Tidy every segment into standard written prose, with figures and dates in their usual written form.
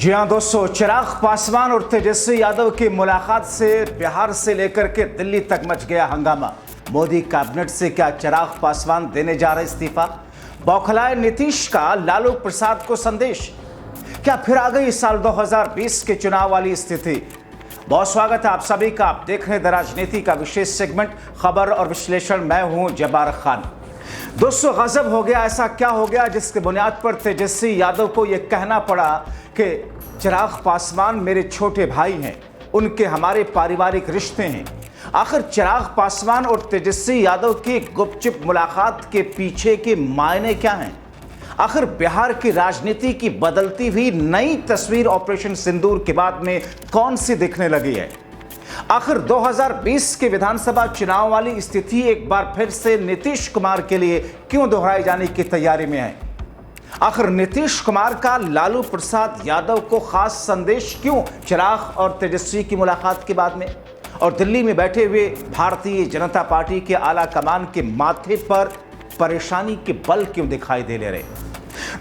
जी हाँ दोस्तों, चिराग पासवान और तेजस्वी यादव की मुलाकात से बिहार से लेकर के दिल्ली तक मच गया हंगामा। मोदी कैबिनेट से क्या चिराग पासवान देने जा रहे इस्तीफा? बौखलाए नीतीश का लालू प्रसाद को संदेश। क्या फिर आ गई साल 2020 के चुनाव वाली स्थिति? बहुत स्वागत है आप सभी का। आप देख रहे हैं द राजनीति का विशेष सेगमेंट खबर और विश्लेषण। मैं हूं जब्बार खान। दोस्तों, गजब हो गया। ऐसा क्या हो गया जिसके बुनियाद पर तेजस्वी यादव को यह कहना पड़ा कि चिराग पासवान मेरे छोटे भाई हैं, उनके हमारे पारिवारिक रिश्ते हैं। आखिर चिराग पासवान और तेजस्वी यादव की गुपचुप मुलाकात के पीछे के मायने क्या हैं? आखिर बिहार की राजनीति की बदलती हुई नई तस्वीर ऑपरेशन सिंदूर के बाद में कौन सी दिखने लगी है? आखिर 2020 के विधानसभा चुनाव वाली स्थिति एक बार फिर से नीतीश कुमार के लिए क्यों दोहराई जाने की तैयारी में है? आखिर नीतीश कुमार का लालू प्रसाद यादव को खास संदेश क्यों चिराग और तेजस्वी की मुलाकात के बाद में? और दिल्ली में बैठे हुए भारतीय जनता पार्टी के आला कमान के माथे पर परेशानी के बल क्यों दिखाई दे ले रहे?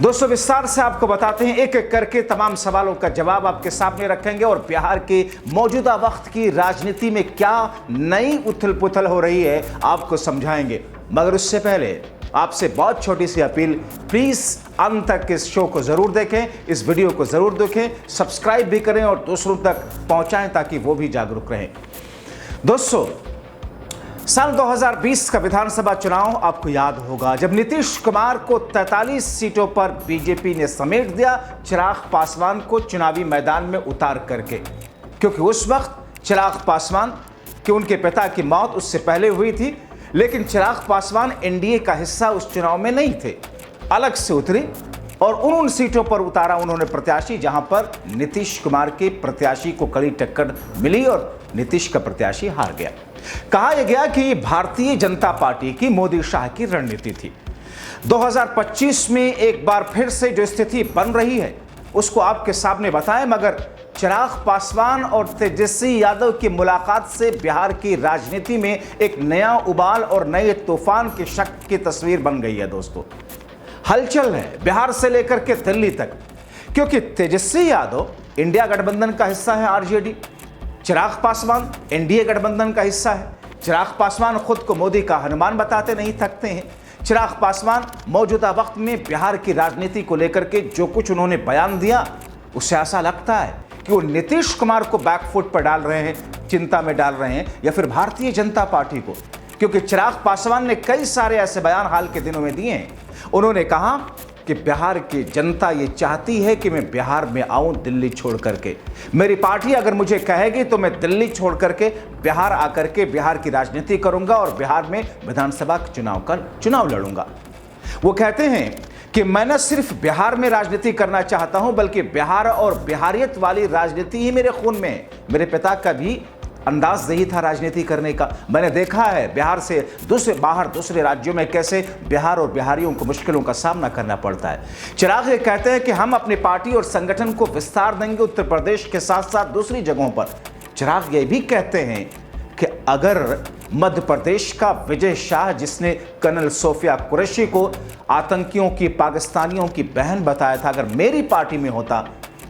दोस्तों, विस्तार से आपको बताते हैं, एक एक करके तमाम सवालों का जवाब आपके सामने रखेंगे और बिहार के मौजूदा वक्त की राजनीति में क्या नई उथल पुथल हो रही है आपको समझाएंगे। मगर उससे पहले आपसे बहुत छोटी सी अपील, प्लीज अंत तक इस शो को जरूर देखें, इस वीडियो को जरूर देखें, सब्सक्राइब भी करें और दूसरों तक पहुंचाएं ताकि वो भी जागरूक रहें। दोस्तों, साल 2020 का विधानसभा चुनाव आपको याद होगा, जब नीतीश कुमार को 43 सीटों पर बीजेपी ने समेट दिया चिराग पासवान को चुनावी मैदान में उतार करके। क्योंकि उस वक्त चिराग पासवान के उनके पिता की मौत उससे पहले हुई थी, लेकिन चिराग पासवान एनडीए का हिस्सा उस चुनाव में नहीं थे। अलग से उतरी और उन सीटों पर उतारा उन्होंने प्रत्याशी जहां पर नीतीश कुमार के प्रत्याशी को कड़ी टक्कर मिली और नीतीश का प्रत्याशी हार गया। कहा यह गया कि भारतीय जनता पार्टी की मोदी शाह की रणनीति थी। 2025 में एक बार फिर से जो स्थिति बन रही है उसको आपके सामने बताएं, मगर चिराग पासवान और तेजस्वी यादव की मुलाकात से बिहार की राजनीति में एक नया उबाल और नए तूफान के शक की तस्वीर बन गई है। दोस्तों, हलचल है बिहार से लेकर के दिल्ली तक, क्योंकि तेजस्वी यादव इंडिया गठबंधन का हिस्सा है आरजेडी, चिराग पासवान एनडीए गठबंधन का हिस्सा है। चिराग पासवान खुद को मोदी का हनुमान बताते नहीं थकते हैं। चिराग पासवान मौजूदा वक्त में बिहार की राजनीति को लेकर के जो कुछ उन्होंने बयान दिया, उससे ऐसा लगता है कि वो नीतीश कुमार को बैकफुट पर डाल रहे हैं, चिंता में डाल रहे हैं, या फिर भारतीय जनता पार्टी को। क्योंकि चिराग पासवान ने कई सारे ऐसे बयान हाल के दिनों में दिए हैं। उन्होंने कहा कि बिहार की जनता ये चाहती है कि मैं बिहार में आऊं दिल्ली छोड़ करके। मेरी पार्टी अगर मुझे कहेगी तो मैं दिल्ली छोड़ करके बिहार आकर के बिहार की राजनीति करूंगा और बिहार में विधानसभा चुनाव लड़ूंगा। वो कहते हैं कि मैं न सिर्फ बिहार में राजनीति करना चाहता हूं, बल्कि बिहार और बिहारियत वाली राजनीति ही मेरे खून में है। मेरे पिता का भी अंदाज यही था राजनीति करने का। मैंने देखा है बिहार से दूसरे राज्यों में कैसे बिहार और बिहारियों को मुश्किलों का सामना करना पड़ता है। चिराग ये कहते हैं कि हम अपनी पार्टी और संगठन को विस्तार देंगे उत्तर प्रदेश के साथ साथ दूसरी जगहों पर। चिराग ये भी कहते हैं कि अगर मध्य प्रदेश का विजय शाह, जिसने कर्नल सोफिया कुरैशी को आतंकियों की, पाकिस्तानियों की बहन बताया था, अगर मेरी पार्टी में होता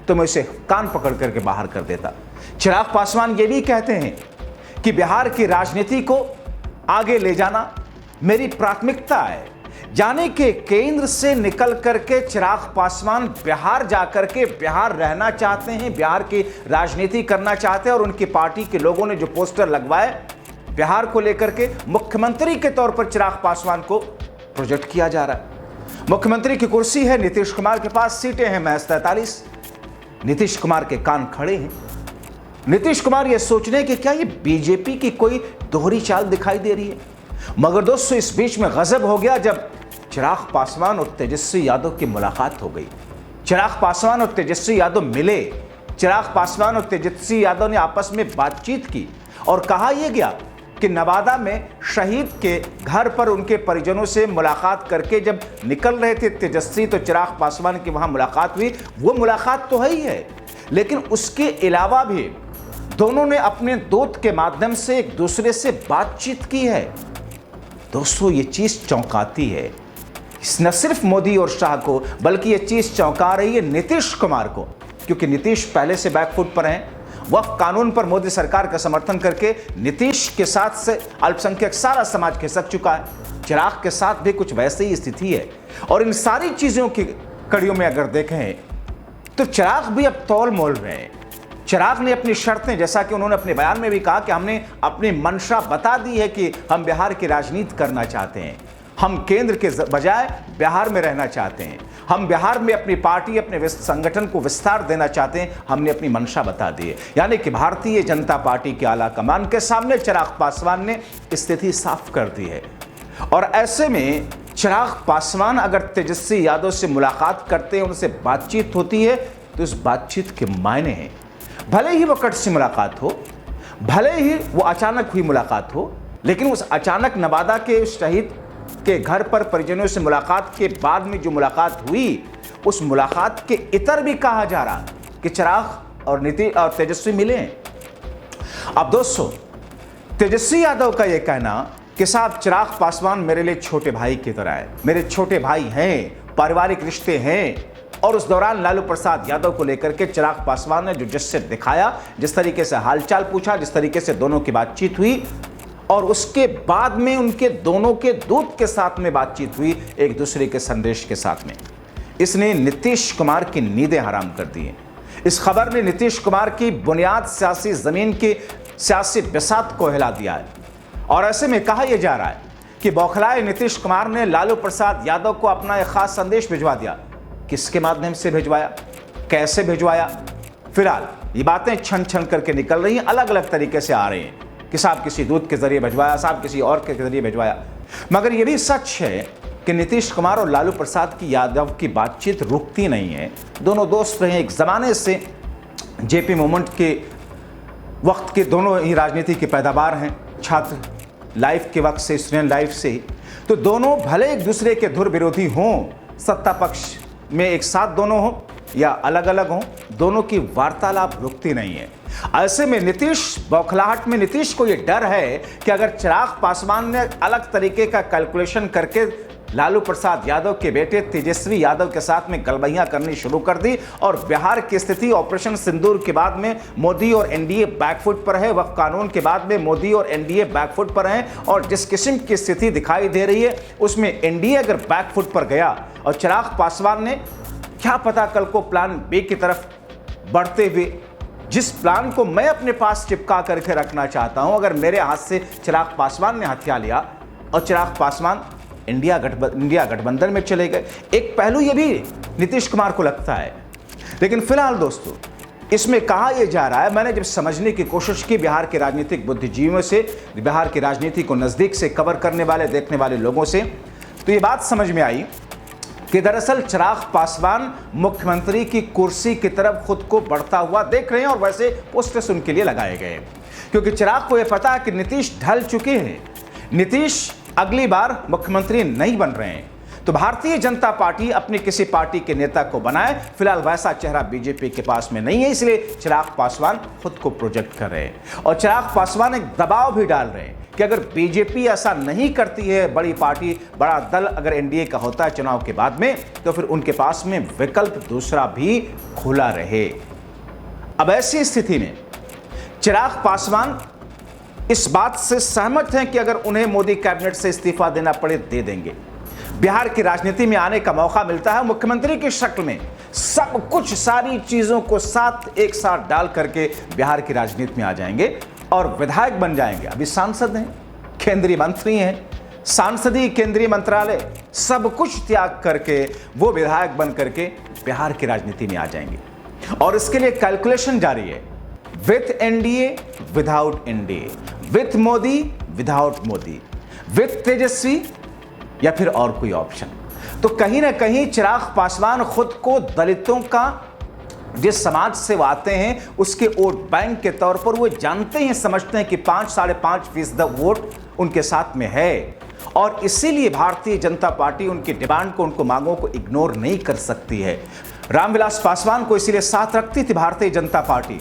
तो मैं उसे कान पकड़ करके बाहर कर देता। चिराग पासवान ये भी कहते हैं कि बिहार की राजनीति को आगे ले जाना मेरी प्राथमिकता है। जाने के केंद्र से निकल करके चिराग पासवान बिहार जाकर के बिहार रहना चाहते हैं, बिहार की राजनीति करना चाहते हैं। और उनकी पार्टी के लोगों ने जो पोस्टर लगवाए बिहार को लेकर के, मुख्यमंत्री के तौर पर चिराग पासवान को प्रोजेक्ट किया जा रहा है। मुख्यमंत्री की कुर्सी है, नीतीश कुमार के पास सीटें हैं महज 43। नीतीश कुमार के कान खड़े हैं। नीतीश कुमार ये सोच रहे हैं कि क्या ये बीजेपी की कोई दोहरी चाल दिखाई दे रही है। मगर दोस्तों, इस बीच में गजब हो गया जब चिराग पासवान और तेजस्वी यादव की मुलाकात हो गई। चिराग पासवान और तेजस्वी यादव मिले। चिराग पासवान और तेजस्वी यादव ने आपस में बातचीत की और कहा यह गया कि नवादा में शहीद के घर पर उनके परिजनों से मुलाकात करके जब निकल रहे थे तेजस्वी, तो चिराग पासवान की वहां मुलाकात हुई। वो मुलाकात तो है ही है, लेकिन उसके अलावा भी दोनों ने अपने दूत के माध्यम से एक दूसरे से बातचीत की है। दोस्तों, ये चीज चौंकाती है न सिर्फ मोदी और शाह को, बल्कि ये चीज चौंका रही है नीतीश कुमार को। क्योंकि नीतीश पहले से बैकफुट पर हैं। वक्फ कानून पर मोदी सरकार का समर्थन करके नीतीश के साथ से अल्पसंख्यक सारा समाज खिसक चुका है। चिराग के साथ भी कुछ वैसी ही स्थिति है। और इन सारी चीजों की कड़ियों में अगर देखें तो चिराग भी अब तौल मोल रहे हैं। चिराग ने अपनी शर्तें, जैसा कि उन्होंने अपने बयान में भी कहा कि हमने अपनी मंशा बता दी है कि हम बिहार की राजनीति करना चाहते हैं, हम केंद्र के बजाय बिहार में रहना चाहते हैं, हम बिहार में अपनी पार्टी, अपने संगठन को विस्तार देना चाहते हैं। हमने अपनी मंशा बता दी है। यानी कि भारतीय जनता पार्टी के आला कमान के सामने चिराग पासवान ने स्थिति साफ कर दी है। और ऐसे में चिराग पासवान अगर तेजस्वी यादव से मुलाकात करते हैं, उनसे बातचीत होती है, तो इस बातचीत के मायने हैं। भले ही वो कट से मुलाकात हो, भले ही वो अचानक हुई मुलाकात हो, लेकिन उस अचानक नवादा के शहीद के घर पर परिजनों से मुलाकात के बाद में जो मुलाकात हुई, उस मुलाकात के इतर भी कहा जा रहा कि चिराग और नीतीश और तेजस्वी मिले हैं। अब दोस्तों, तेजस्वी यादव का यह कहना कि साहब चिराग पासवान मेरे लिए छोटे भाई की तरह है, मेरे छोटे भाई हैं, पारिवारिक रिश्ते हैं। और उस दौरान लालू प्रसाद यादव को लेकर के चिराग पासवान ने जो जश्न दिखाया, जिस तरीके से हालचाल पूछा, जिस तरीके से दोनों की बातचीत हुई, और उसके बाद में उनके दोनों के दूत के साथ में बातचीत हुई, एक दूसरे के संदेश के साथ में, इसने नीतीश कुमार की नींदें हराम कर दी हैं। इस खबर ने नीतीश कुमार की बुनियाद सियासी जमीन की सियासी बिसात को हिला दिया है। और ऐसे में कहा यह जा रहा है कि बौखलाए नीतीश कुमार ने लालू प्रसाद यादव को अपना एक खास संदेश भिजवा दिया। किसके माध्यम से भिजवाया, कैसे भिजवाया, फिलहाल ये बातें छन छन करके निकल रही हैं, अलग अलग तरीके से आ रही हैं कि साहब किसी दूत के जरिए भिजवाया, साहब किसी और के जरिए भिजवाया। मगर यह भी सच है कि नीतीश कुमार और लालू प्रसाद की यादव की बातचीत रुकती नहीं है। दोनों दोस्त रहे एक जमाने से, जेपी मूवमेंट के वक्त के दोनों ही राजनीति की पैदावार हैं, छात्र लाइफ के वक्त से, स्टूडेंट लाइफ से। तो दोनों भले एक दूसरे के धुर विरोधी हों, सत्ता पक्ष में एक साथ दोनों हों या अलग अलग हों, दोनों की वार्तालाप रुकती नहीं है। ऐसे में नीतीश बौखलाहट में, नीतीश को यह डर है कि अगर चिराग पासवान ने अलग तरीके का कैलकुलेशन करके लालू प्रसाद यादव के बेटे तेजस्वी यादव के साथ में गलबैयां करनी शुरू कर दी और बिहार की स्थिति ऑपरेशन सिंदूर के बाद में मोदी और एनडीए बैकफुट पर है, वक्फ कानून के बाद में मोदी और एनडीए बैकफुट पर हैं, और जिस किस्म की स्थिति दिखाई दे रही है उसमें एनडीए अगर बैकफुट पर गया और चिराग पासवान ने क्या पता कल को प्लान बी की तरफ बढ़ते हुए, जिस प्लान को मैं अपने पास चिपका करके रखना चाहता हूं, अगर मेरे हाथ से चिराग पासवान ने हथिया लिया और चिराग पासवान इंडिया गठबंधन में चले गए, एक पहलू ये भी नीतीश कुमार को लगता है। लेकिन फिलहाल दोस्तों, इसमें कहा यह जा रहा है, मैंने जब समझने की कोशिश की बिहार के राजनीतिक बुद्धिजीवियों से, बिहार की राजनीति को नजदीक से कवर करने वाले, देखने वाले लोगों से, तो ये बात समझ में आई कि दरअसल चिराग पासवान मुख्यमंत्री की कुर्सी की तरफ खुद को बढ़ता हुआ देख रहे हैं, और वैसे पोस्टर्स उनके लिए लगाए गए, क्योंकि चिराग को यह पता है कि नीतीश ढल चुके हैं, नीतीश अगली बार मुख्यमंत्री नहीं बन रहे हैं, तो भारतीय जनता पार्टी अपनी किसी पार्टी के नेता को बनाए। फिलहाल वैसा चेहरा बीजेपी के पास में नहीं है, इसलिए चिराग पासवान खुद को प्रोजेक्ट कर रहे हैं, और चिराग पासवान एक दबाव भी डाल रहे हैं कि अगर बीजेपी ऐसा नहीं करती है, बड़ी पार्टी, बड़ा दल अगर एनडीए का होता है चुनाव के बाद में, तो फिर उनके पास में विकल्प दूसरा भी खुला रहे। अब ऐसी स्थिति में चिराग पासवान इस बात से सहमत हैं कि अगर उन्हें मोदी कैबिनेट से इस्तीफा देना पड़े दे देंगे, बिहार की राजनीति में आने का मौका मिलता है, मुख्यमंत्री की शक्ल में सब कुछ, सारी चीजों को एक साथ डाल करके बिहार की राजनीति में आ जाएंगे और विधायक बन जाएंगे। अभी सांसद हैं, केंद्रीय मंत्री हैं, सांसदीय केंद्रीय मंत्रालय सब कुछ त्याग करके वो विधायक बन करके बिहार की राजनीति में आ जाएंगे। और इसके लिए कैलकुलेशन जारी है, with NDA, without NDA, with Modi, without Modi, with Tejashwi या फिर और कोई ऑप्शन। तो कहीं ना कहीं चिराग पासवान खुद को दलितों का, जिस समाज से वो आते हैं, उसके वोट बैंक के तौर पर वो जानते हैं, समझते हैं कि 5-5.5% वोट उनके साथ में है, और इसीलिए भारतीय जनता पार्टी उनकी डिमांड को, उनको मांगों को इग्नोर नहीं कर सकती है। रामविलास पासवान को इसीलिए साथ रखती थी भारतीय जनता पार्टी,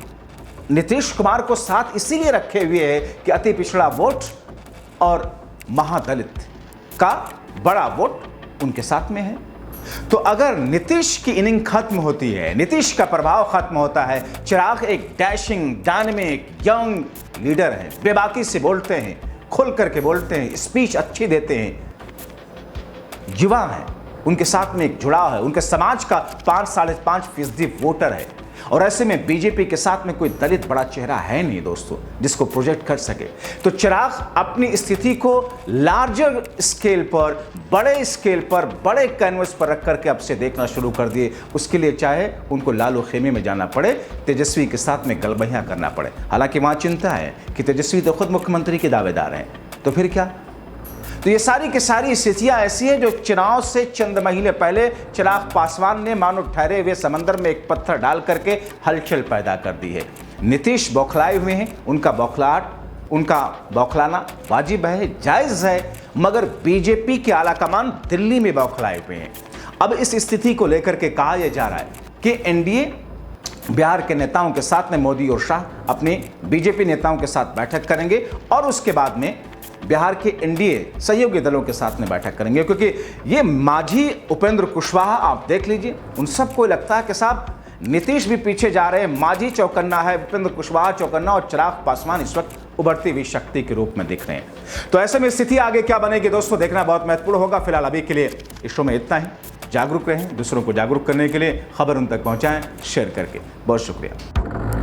नीतीश कुमार को साथ इसीलिए रखे हुए है कि अति पिछड़ा वोट और महादलित का बड़ा वोट उनके साथ में है। तो अगर नीतीश की इनिंग खत्म होती है, नीतीश का प्रभाव खत्म होता है, चिराग एक डैशिंग, डायनेमिक, यंग लीडर हैं, बेबाकी से बोलते हैं, खुल करके बोलते हैं, स्पीच अच्छी देते हैं, युवा हैं, उनके साथ में एक जुड़ाव है, उनके समाज का 5-5.5% वोटर है। और ऐसे में बीजेपी के साथ में कोई दलित बड़ा चेहरा है नहीं दोस्तों जिसको प्रोजेक्ट कर सके। तो चिराग अपनी स्थिति को लार्जर स्केल पर, बड़े स्केल पर, बड़े कैनवस पर रख करके अब से देखना शुरू कर दिए। उसके लिए चाहे उनको लालू खेमे में जाना पड़े, तेजस्वी के साथ में गलबहियां करना पड़े। हालांकि वहां चिंता है कि तेजस्वी तो खुद मुख्यमंत्री के दावेदार हैं, तो फिर क्या। तो ये सारी की सारी स्थितियां ऐसी है जो चुनाव से चंद महीने पहले चिराग पासवान ने मानो ठहरे हुए समंदर में एक पत्थर डाल करके हलचल पैदा कर दी है। नीतीश बौखलाए हुए हैं, उनका बौखलाना वाजिब है, जायज है, मगर बीजेपी के आला कमान दिल्ली में बौखलाए हुए हैं। अब इस स्थिति को लेकर के कहा यह जा रहा है कि एनडीए बिहार के नेताओं के साथ में मोदी और शाह अपने बीजेपी नेताओं के साथ बैठक करेंगे और उसके बाद में बिहार के एनडीए सहयोगी दलों के साथ में बैठक करेंगे। क्योंकि ये मांझी, उपेंद्र कुशवाहा, आप देख लीजिए, उन सबको लगता है कि साहब नीतीश भी पीछे जा रहे हैं, मांझी चौकन्ना है, उपेंद्र कुशवाहा चौकन्ना, और चिराग पासवान इस वक्त उभरती हुई शक्ति के रूप में दिख रहे हैं। तो ऐसे में स्थिति आगे क्या बनेगी दोस्तों, देखना बहुत महत्वपूर्ण होगा। फिलहाल अभी के लिए इस शो में इतना ही। जागरूक रहें, दूसरों को जागरूक करने के लिए खबर उन तक पहुंचाएं शेयर करके। बहुत शुक्रिया।